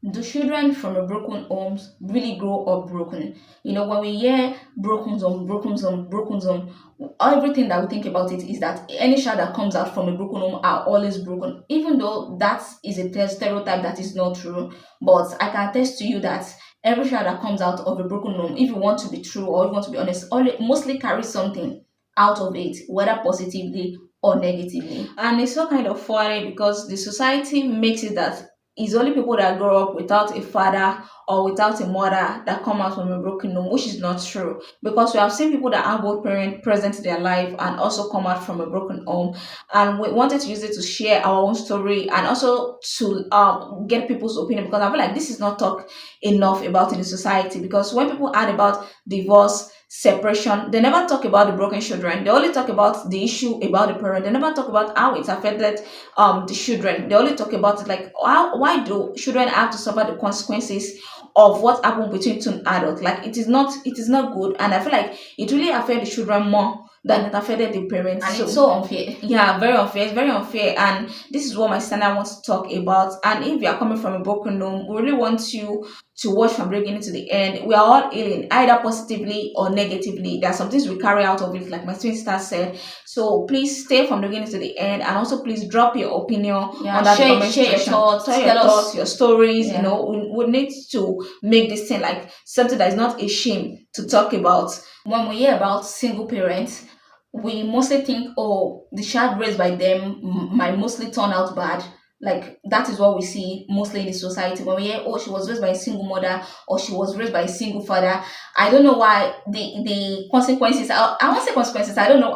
Do children from a broken homes really grow up broken? When we hear broken home, broken home, broken home, everything that we think about it is that any child that comes out from a broken home are always broken. Even though that is a stereotype that is not true, but I can attest to you that every child that comes out of a broken home, if you want to be true or if you want to be honest, mostly carries something out of it, whether positively or negatively. And it's so kind of funny because the society makes it that it's only people that grow up without a father or without a mother that come out from a broken home, which is not true. Because we have seen people that have both parents present in their life and also come out from a broken home. And we wanted to use it to share our own story and also to get people's opinion, because I feel like this is not talked enough about in the society. Because when people add about divorce, separation, they never talk about the broken children. They only talk about the issue about the parent. They never talk about how it's affected the children. They only talk about it like why do children have to suffer the consequences of what happened between two adults. Like it is not good, and I feel like it really affects the children more than it affected the parents. And it's so unfair. Yeah, very unfair. It's very unfair, and this is what my standard wants to talk about. And if you are coming from a broken home, we really want you to watch from the beginning to the end. We are all healing, either positively or negatively. There are some things we carry out of it, like my twin sister said. So please stay from the beginning to the end, and also please drop your opinion on that comment share your thoughts, tell your thoughts, your stories. We need to make this thing like something that is not a shame to talk about. When we hear about single parents, we mostly think, oh, the child raised by them might mostly turn out bad. Like that is what we see mostly in the society. When we hear, oh, she was raised by a single mother or she was raised by a single father, I don't know why the consequences. I won't say consequences. I don't know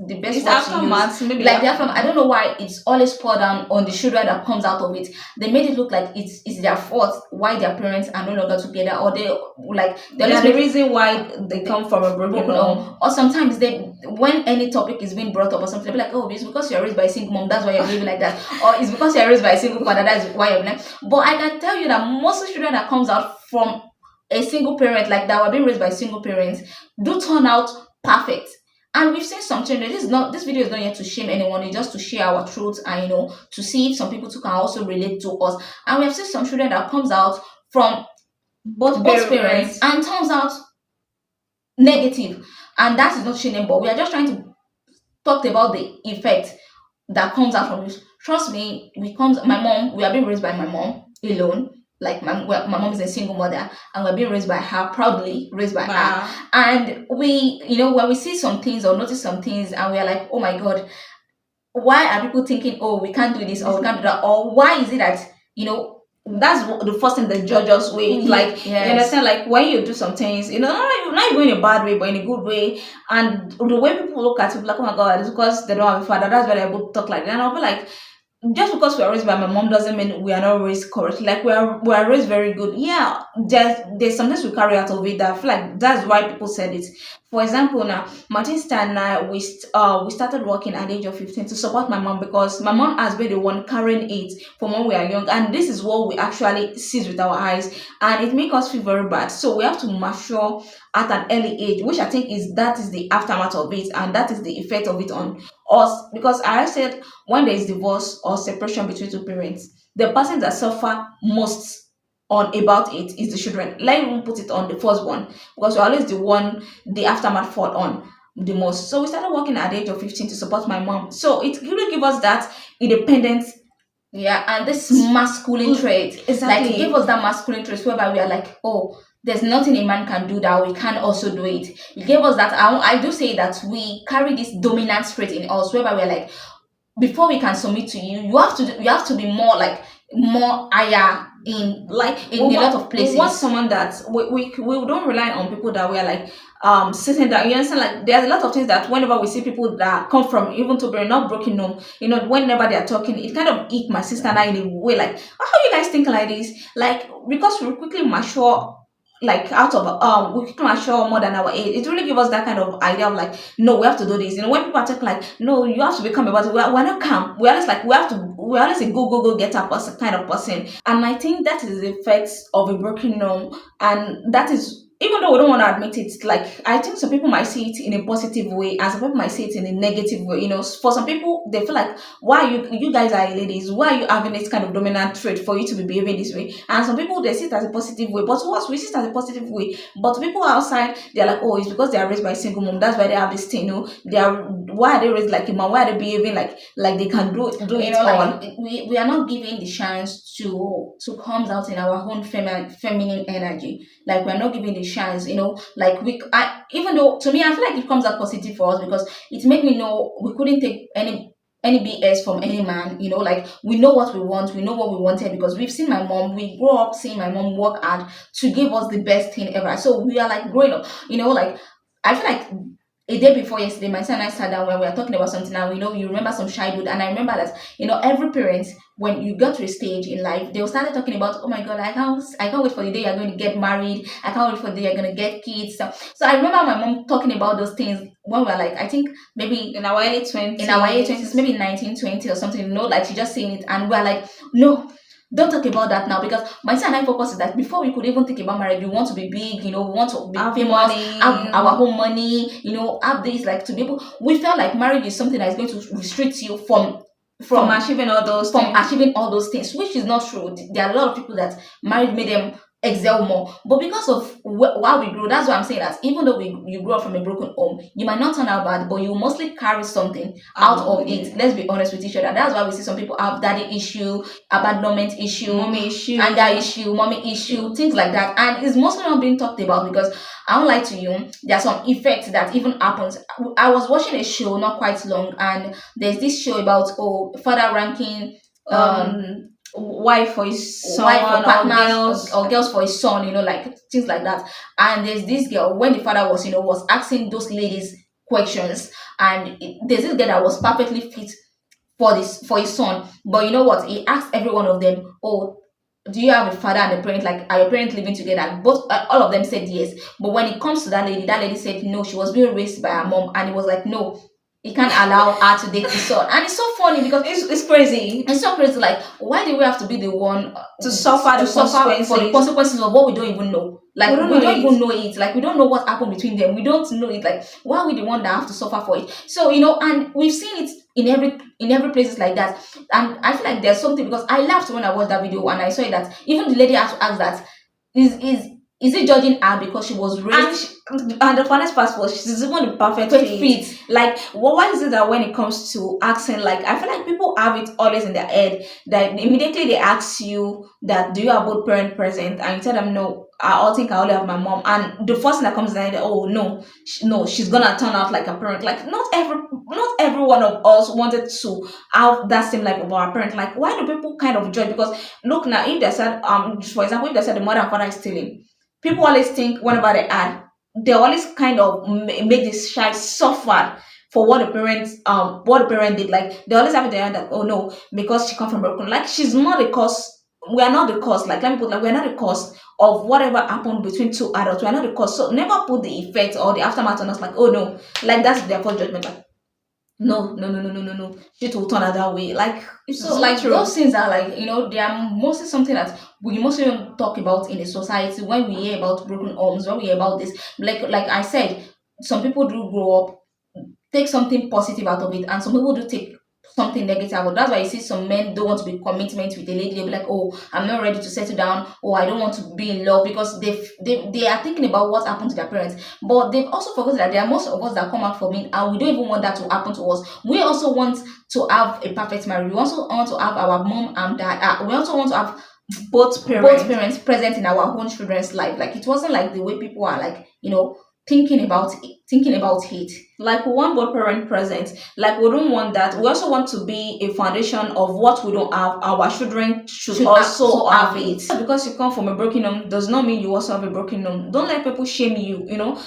the best it's word to use. Aftermath, maybe like the aftermath. I don't know why it's always poured down on the children that comes out of it. They made it look like it's their fault why their parents are no longer together, or they're the reason why they come from a broken home. Or sometimes when any topic is being brought up or something, they'll be like, oh, it's because you're raised by a single mom, that's why you're behaving like that, or it's because you're raised by a single father, that's why you're like. But I can tell you that most of the children that comes out from a single parent, like that were being raised by single parents, do turn out perfect. And we've seen some children. This video is not yet to shame anyone, it's just to share our truth, and to see if some people too can also relate to us. And we have seen some children that comes out from both parents and turns out negative. And that is not shaming, but we are just trying to talk about the effect that comes out from it. Trust me, we are being raised by my mom alone. Like my mom is a single mother, and we're being raised by her, proudly raised by her. And when we see some things or notice some things, and we are like, oh my god, why are people thinking, oh, we can't do this or we can't do that, or why is it that that's the first thing that judge us with. Like, yes. You understand, like when you do some things, not even in a bad way but in a good way, and the way people look at it, like, oh my god, it's because they don't have a father, that's why they're able to talk like that. And I'll be like, just because we are raised by my mom doesn't mean we are not raised correctly. Like we are raised very good. Yeah, there's something we carry out of it that I feel like that's why people said it. For example, now Martin Stan and I, we started working at the age of 15 to support my mom, because my mom has been the one carrying it from when we are young, and this is what we actually see with our eyes, and it makes us feel very bad. So we have to mature at an early age, which I think that is the aftermath of it, and that is the effect of it on us. Because I said, when there is divorce or separation between two parents, the person that suffer most on about it is the children. Let me even put it on the firstborn, because we're always the one the aftermath fall on the most. So we started working at the age of 15 to support my mom. So it really give us that independence. Yeah, and this masculine trait. Exactly. Like, it gave us that masculine trait whereby we are like, oh, there's nothing a man can do that we can also do it. It gave us that. I do say that we carry this dominant trait in us, whereby we're like, before we can submit to you, you have to be more higher in, like, in a lot of places. We want someone that we don't rely on people that we are like sitting down. You understand? Like, there's a lot of things that whenever we see people that come from even to be not broken home, whenever they are talking, it kind of eat my sister and I in a way, like, how you guys think like this? Like, because we quickly mature, like, out of we can mature more than our age. It really gives us that kind of idea of like, no, we have to do this. When people are talking like, no, you have to become about it, we're not calm. We're always like, we're always a go get up person kind of person. And I think that is the effects of a broken home, and that is even though we don't want to admit it, like I think some people might see it in a positive way and some people might see it in a negative way. For some people they feel like, why you guys are ladies, why are you having this kind of dominant trait for you to be behaving this way? And some people they see it as a positive way. But to us we see it as a positive way. But to people outside, they're like, oh, it's because they are raised by a single mom. That's why they have this thing, They are why are they raised like a man? Why are they behaving like they can do it all? Like we are not given the chance to comes out in our own feminine energy. Like we're not given the chance, like even though to me I feel like it comes out positive for us because it made me know we couldn't take any BS from any man, like we know what we want, we know what we wanted because we've seen my mom, we grew up seeing my mom work hard to give us the best thing ever. So we are like growing up, like I feel like a day before yesterday, my son and I sat down when we were talking about something and you remember some childhood. And I remember that, every parent, when you got to a stage in life, they'll start talking about, oh my God, I can't wait for the day you're going to get married. I can't wait for the day you're going to get kids. So I remember my mom talking about those things when we were like, I think maybe In our early 20s. in our early 20s, maybe 1920 or something, like she just saying it. And we're like, no, don't talk about that now because my son and I focus is that before we could even think about marriage, we want to be big, we want to be Have famous, money. have our own money, have this like to be able. We felt like marriage is something that is going to restrict you from achieving all those from things. achieving all those things, which is not true. There are a lot of people that marriage made them excel more, but because of while we grew, that's why I'm saying that even though you grew up from a broken home, you might not turn out bad, but you mostly carry something out of it. Let's be honest with each other. That's why we see some people have daddy issue, abandonment issue, Mommy issue. anger issue, mommy issue, things like that, and it's mostly not being talked about because I won't lie to you, there are some effects that even happens. I was watching a show not quite long, and there's this show about father ranking Wife for his son, wife or or partners girls. or girls for his son, like things like that. And there's this girl when the father was asking those ladies questions, and there's this girl that was perfectly fit for his son. But you know what? He asked every one of them, oh, do you have a father and a parent? Like, are your parents living together? Both, all of them said yes. But when it comes to that lady said no. She was being raised by her mom, and it was like no. He can't allow her to date his son, and it's so funny because It's crazy. it's so crazy. Like, why do we have to be the one To suffer the consequences. for the consequences of what we don't even know? Like, We don't know even it. know it. Like, we don't know what happened between them. We don't know it. Like, why are we the one that have to suffer for it? So, and we've seen it in every places like that. And I feel like there's something because I laughed when I watched that video and I saw it that even the lady had to ask that is it judging her because she was raised And the funniest part was she's even the perfect fit. Like, why is it that when it comes to accent, like I feel like people have it always in their head that immediately they ask you that do you have both parent present, and you tell them no. I all think I only have my mom, and the first thing that comes in their head, oh no, no, she's gonna turn out like a parent. Like not every one of us wanted to have that same life of our parent. Like, why do people kind of judge? Because look now, if they said for example, if they said the mother and father is stealing, people always think whenever they always kind of make this child suffer for what the parent did. Like they always have it there that oh no, because she come from broken, like she's not the cause. We are not the cause. Like let me put like we're not the cause of whatever happened between two adults. We're not the cause. So never put the effect or the aftermath on us. Like oh no, like that's their first judgment. Like no, no, no, no, no, no, no. Shit will turn out that way. Like it's so like true. those things are like they are mostly something that we mostly don't talk about in the society when we hear about broken homes, when we hear about this. Like I said, some people do grow up take something positive out of it, and some people do take something negative out. That's why you see some men don't want to be commitment with a lady. They'll be like, oh, I'm not ready to settle down, or I don't want to be in love because they are thinking about what happened to their parents. But they've also forgotten that there are most of us that come out from it, and we don't even want that to happen to us. We also want to have a perfect marriage. We also want to have our mom and dad. We also want to have both parents present in our own children's life. Like it wasn't like the way people are like thinking about it. Like we want both parent present. Like we don't want that. We also want to be a foundation of what we don't have. Our children should also have it. Just because you come from a broken home does not mean you also have a broken home. Don't let people shame you.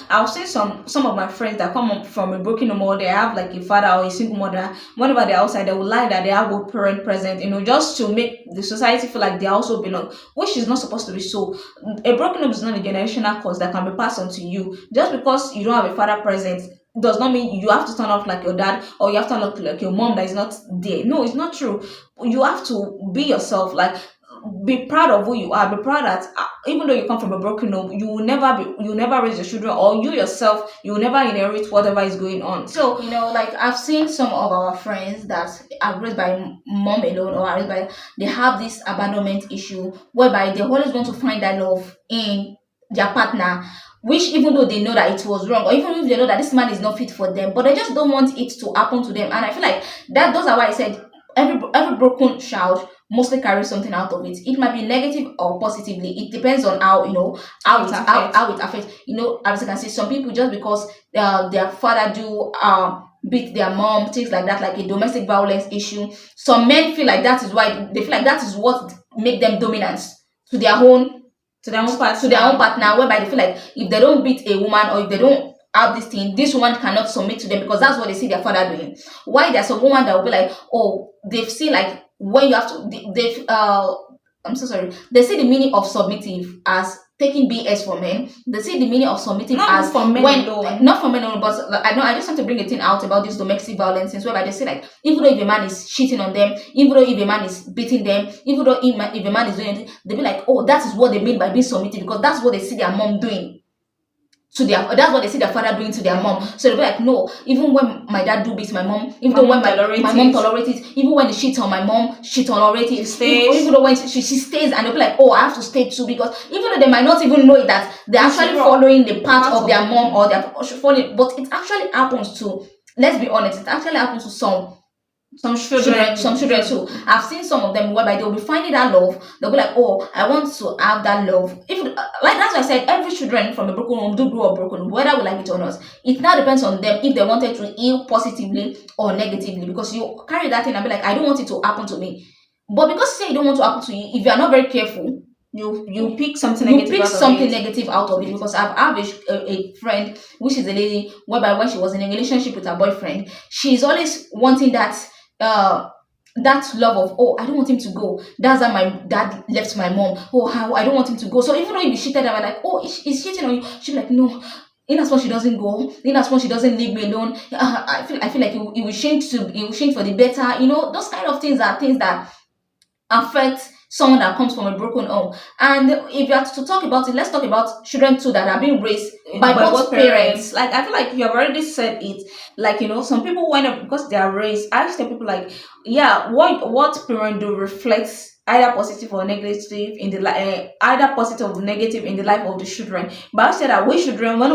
I've seen some of my friends that come up from a broken home, or they have like a father or a single mother. Whenever they're outside, they will lie that they have both parent present. Just to make the society feel like they also belong, which is not supposed to be so. A broken home is not a generational cause that can be passed on to you. Just because you don't have a father present does not mean you have to turn off like your dad, or you have to turn off like your mom that is not there. No, it's not true. You have to be yourself. Like be proud of who you are. Be proud that even though you come from a broken home, you will never raise your children, or you yourself, you will never inherit whatever is going on. So Like I've seen some of our friends that are raised by mom alone or are raised by, they have this abandonment issue whereby they always want to find that love in their partner, which even though they know that it was wrong, or even if they know that this man is not fit for them, but they just don't want it to happen to them. And I feel like that those are why I said every broken child mostly carries something out of it. It might be negative or positively. It depends on how how it affects. how it affects. As you can see, some people just because their father do beat their mom, things like that, like a domestic violence issue. Some men feel like that is why they feel like that is what make them dominant to their own To their own to their own partner. partner, whereby they feel like if they don't beat a woman or if they don't have this thing, this woman cannot submit to them because that's what they see their father doing. Why there's a woman that will be like, oh, they've seen like when you have to, they've I'm so sorry. They see the meaning of submissive as taking BS for men. They see the meaning of submissive Not as even for men when alone. not for men only, but I know I just want to bring a thing out about this domestic violence things whereby they say like even though if a man is cheating on them, even though if a man is beating them, even though if a man is doing anything, they be like, oh, that is what they mean by being submissive because that's what they see their mom doing to their that's what they see their father doing to their mom. So they'll be like, no, even when my dad do beat my mom, even My though mom when tolerate my mom it. tolerate it, even when she cheats on my mom, she tolerate it. She stays. Even though when she stays and they'll be like, oh, I have to stay too because even though they might not even know it, that they're It's actually wrong. following the path Part of of their mom or they're following, but it actually happens to, let's be honest, it actually happens to some children. some children too. I've seen some of them whereby they'll be finding that love. They'll be like, oh, I want to have that love. If like that's why I said every children from a broken home do grow up broken, whether we like it or not. It now depends on them if they wanted to heal positively or negatively. Because you carry that thing and be like, I don't want it to happen to me. But because you say you don't want to happen to you, if you are not very careful, You pick something you negative pick out of something it. negative out of it. Because I've have a friend which is a lady whereby when she was in a relationship with her boyfriend, she's always wanting uh that love of, oh, I don't want him to go. That's how my dad left my mom. Oh, how I don't want him to go. So even though if you cheated, I'm like, oh, he's cheating on you. She's like, no. In as much she doesn't go, in as much she doesn't leave me alone. I feel like it will change for the better. Those kind of things are things that affect someone that comes from a broken home. And if you are to talk about it, let's talk about children too that are being raised by By both both parents. parents. Like I feel like you have already said it. Like some people wind up because they are raised. I used to tell people like, yeah, what parent do reflects either positive or negative in the either positive or negative in the life of the children. But I said that we children when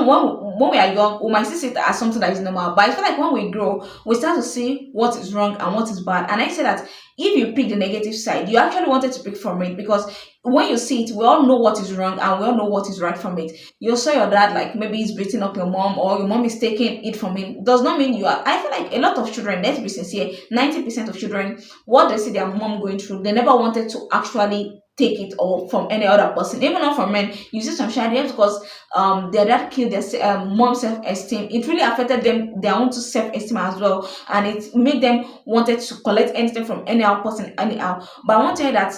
we are young, we might see it as something that is normal. But I feel like when we grow, we start to see what is wrong and what is bad. And I say that if you pick the negative side, you actually wanted to pick from it because when you see it, we all know what is wrong and we all know what is right from it. You saw your dad like maybe he's beating up your mom or your mom is taking it from him. Does not mean you are. I feel like a lot of children, let's be sincere, 90% of children, what they see their mom going through, they never wanted to actually take it or from any other person, even not from men. You see some child just because their dad killed their mom self-esteem, it really affected them their own self-esteem as well, and it made them wanted to collect anything from any other person anyhow. But I want to tell you that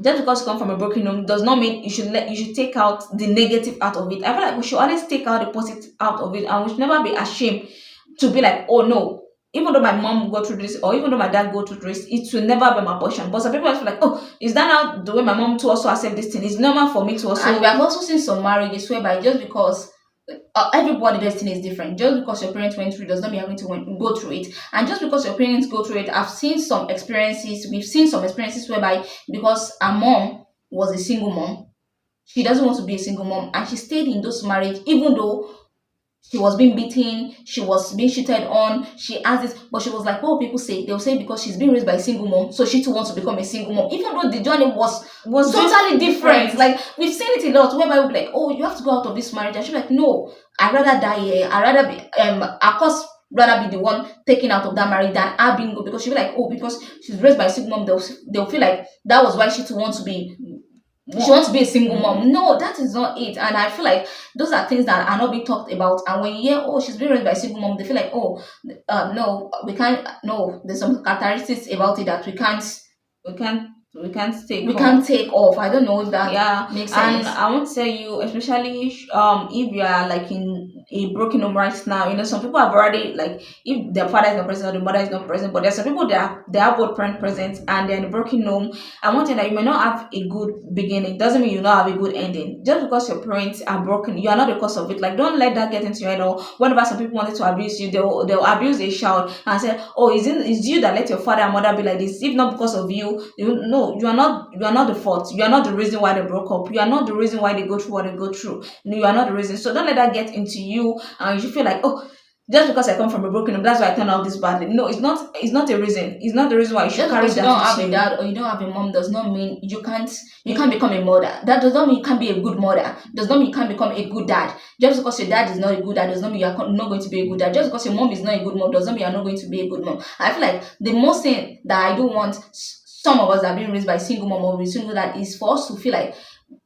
just because you come from a broken home does not mean you should take out the negative out of it. I feel like we should always take out the positive out of it, and we should never be ashamed to be like, oh no, even though my mom go through this, or even though my dad go through this, it will never be my portion. But some people just feel like, oh, is that now the way my mom to also accept this thing? It's normal for me to And also. we have also seen some marriages whereby just because everybody destiny is different. Just because your parents went through it does not mean you're going to go through it. And just because your parents go through it, I've seen some experiences. We've seen some experiences whereby because our mom was a single mom, she doesn't want to be a single mom, and she stayed in those marriage even though she was being beaten, she was being cheated on, she has this, but she was like, what will people say? They'll say because she's being raised by a single mom, so she too wants to become a single mom, even though the journey was totally different. Like we've seen it a lot whereby we'll be like, oh, you have to go out of this marriage. And she's like, no, I'd rather die here. I'd rather be of course rather be the one taken out of that marriage than her being good, because she'll be like, oh, because she's raised by a single mom, they'll feel like that was why she too wants to be she wants to be a single mom. No, that is not it. And I feel like those are things that are not being talked about. And when you hear, oh, she's being raised by a single mom, they feel like, oh, no, we can't. No, there's some characteristics about it that we can't. we can't take we off. can't take off. I don't know if that Yeah, makes and sense. I want to tell you, especially if you are like in a broken home right now, some people have already, like, if their father is not present or the mother is not present, but there's some people that they have both parent present and they're in a broken home. I want to that you may not have a good beginning, doesn't mean you not have a good ending. Just because your parents are broken, you are not the cause of it. Like, don't let that get into your head. Or whenever some people wanted to abuse you, they'll abuse a child and say, oh, is you that let your father and mother be like this? If not because of you, no, you are not the fault. You are not the reason why they broke up. You are not the reason why they go through what they go through. No, you are not the reason. So don't let that get into you and you feel like, oh, just because I come from a broken home, that's why I turn out this badly. No, it's not a reason. It's not the reason why you should Just carry because you that don't have with a you. dad or you don't have a mom does not mean you can't become a mother. That does not mean you can't be a good mother. Does not mean you can't become a good dad. Just because your dad is not a good dad does not mean you are not going to be a good dad. Just because your mom is not a good mom does not mean you are not going to be a good mom. I feel like the most thing that I don't want some of us that are being raised by single mom or a single dad is for us to feel like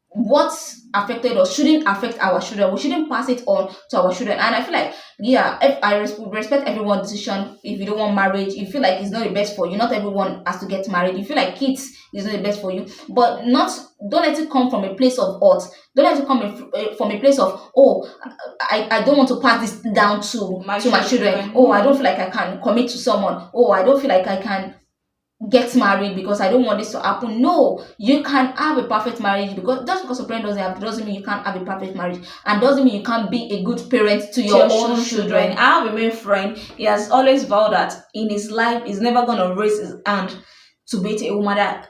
what's affected us shouldn't affect our children. We shouldn't pass it on to our children. And I feel like, yeah, if I respect everyone's decision. If you don't want marriage, you feel like it's not the best for you. Not everyone has to get married. You feel like kids is not the best for you, but not don't let it come from a place of ought. Don't let it come from a place of, oh, I don't want to pass this down My to my children. children, Oh, I no. don't feel like I can commit to someone. Oh, I don't feel like I can get married because I don't want this to happen. No, you can have a perfect marriage. Because just because a parent doesn't mean you can't have a perfect marriage, and doesn't mean you can't be a good parent to To your your own own children. children. I have a male friend. He has always vowed that in his life he's never gonna raise his hand to beat a woman that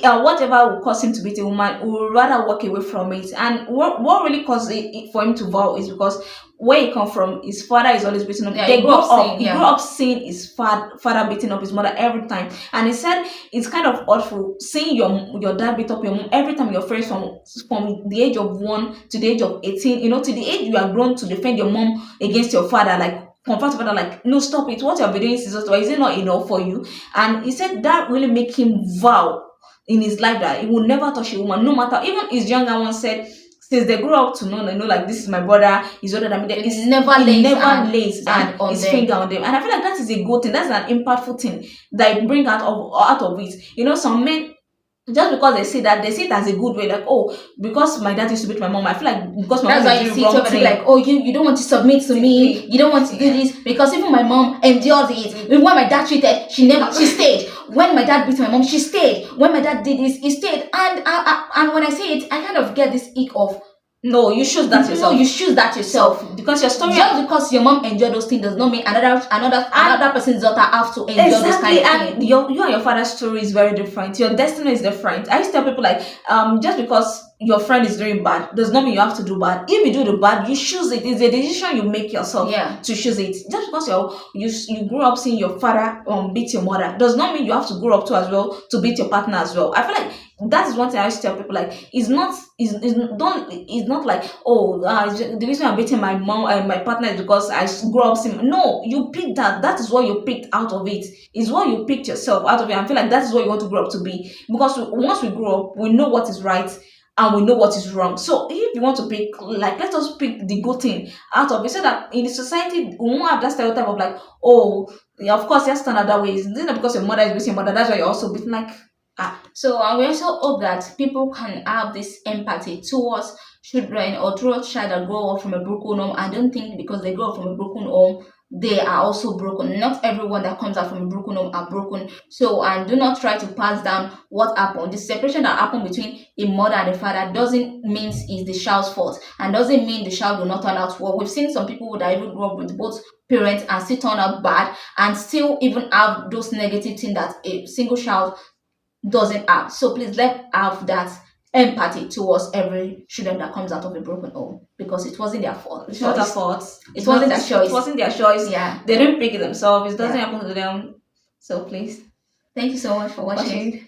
whatever will cause him to beat a woman, he will rather walk away from it. And what really caused it for him to vow is because where he come from, his father is always beating up. Yeah, They you grew grew up up. seeing, He grew yeah. up seeing his father beating up his mother every time, and he said it's kind of awful seeing your dad beat up your mom every time you're friends from the age of 1 to the age of 18. To the age you are grown to defend your mom against your father, like confront your father, like, no, stop it. What you're doing is it not enough for you? And he said that really make him vow in his life that he will never touch a woman, no matter. Even his younger one said, since they grew up to know, like, this is my brother, he's older than me. He never He lays never hand lays and on his them. finger on them, and I feel like that is a good thing. That's an impactful thing that you bring out of it. Some men, just because they see it as a good way, like, oh, because my dad used to beat my mom, I feel like because my That's mom why is you doing see it wrong over there like, thing. oh, you don't want to submit to me, you don't want to do Yeah. this, because even my mom endured it. When my dad treated, she stayed. When my dad beat my mom, she stayed. When my dad did this, he stayed. And when I say it, I kind of get this ick of, No, you choose that no, yourself. you choose that yourself. Because your story. Just because your mom enjoyed those things does not mean another person's daughter have to enjoy those kind Exactly, of and things. you and your father's story is very different. Your destiny is different. I used to tell people, like, just because your friend is doing bad does not mean you have to do bad. If you do the bad, you choose it. It's a decision you make yourself. Yeah. To choose it. Just because you grew up seeing your father beat your mother does not mean you have to grow up to as well to beat your partner as well. I feel like that is one thing I used to tell people, like, it's not like, oh, the reason I'm beating my mom and my partner is because I grew up seeing. No, you picked that is what you picked out of it. Is what you picked yourself out of it. I feel like that is what you want to grow up to be, because once we grow up we know what is right and we know what is wrong. So if you want to pick, like, let us pick the good thing out of it, so that in the society we won't have that stereotype of, like, oh, yeah, of course, you stand that way. It's not because your mother is beating your mother, that's why you're also beating, like, So we also hope that people can have this empathy towards children or towards child that grow up from a broken home. I don't think because they grow up from a broken home, they are also broken. Not everyone that comes out from a broken home are broken. So, and do not try to pass down what happened. The separation that happened between a mother and a father doesn't mean it's the child's fault, and doesn't mean the child will not turn out well. We've seen some people that even grew up with both parents and still turn out bad, and still even have those negative things that a single child doesn't have. So please let's have that empathy towards every student that comes out of a broken home, because it wasn't their fault it's not their choice. fault. It wasn't their It choice. wasn't their choice. Yeah. They didn't pick it themselves. It doesn't Yeah. happen to them. So please Thank you so much for watch watching. it.